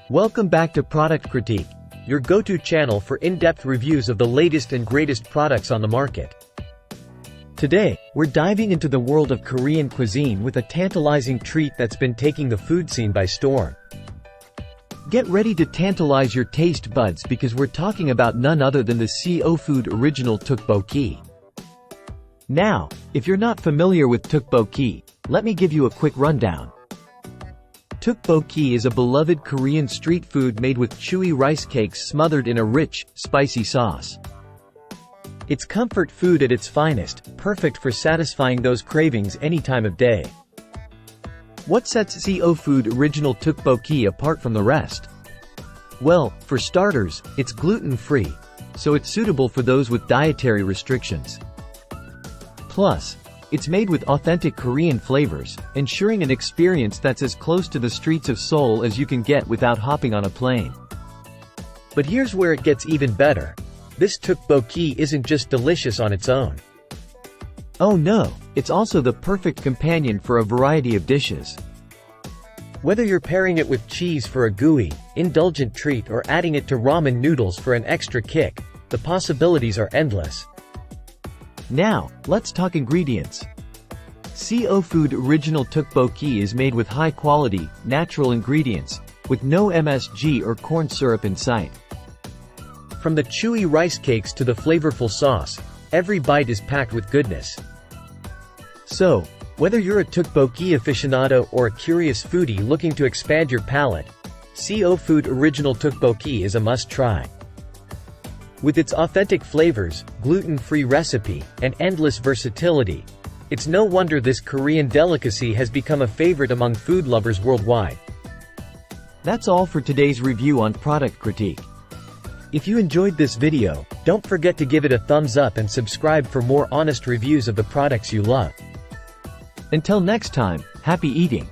Welcome back to Product Critique, your go-to channel for in-depth reviews of the latest and greatest products on the market. Today, we're diving into the world of Korean cuisine with a tantalizing treat that's been taking the food scene by storm. Get ready to tantalize your taste buds because we're talking about none other than the CO Food original Tteokbokki. Now, if you're not familiar with Tteokbokki, let me give you a quick rundown. Tteokbokki is a beloved Korean street food made with chewy rice cakes smothered in a rich, spicy sauce. It's comfort food at its finest, perfect for satisfying those cravings any time of day. What sets CO Food original Tteokbokki apart from the rest? Well, for starters, it's gluten-free, so it's suitable for those with dietary restrictions. Plus, it's made with authentic Korean flavors, ensuring an experience that's as close to the streets of Seoul as you can get without hopping on a plane. But here's where it gets even better. This Tteokbokki isn't just delicious on its own. Oh no, it's also the perfect companion for a variety of dishes. Whether you're pairing it with cheese for a gooey, indulgent treat or adding it to ramen noodles for an extra kick, the possibilities are endless. Now, let's talk ingredients. CO Food original Tteokbokki is made with high-quality, natural ingredients, with no MSG or corn syrup in sight. From the chewy rice cakes to the flavorful sauce, every bite is packed with goodness. So, whether you're a Tteokbokki aficionado or a curious foodie looking to expand your palate, CO Food original Tteokbokki is a must-try. With its authentic flavors, gluten-free recipe, and endless versatility, it's no wonder this Korean delicacy has become a favorite among food lovers worldwide. That's all for today's review on Product Critique. If you enjoyed this video, don't forget to give it a thumbs up and subscribe for more honest reviews of the products you love. Until next time, happy eating!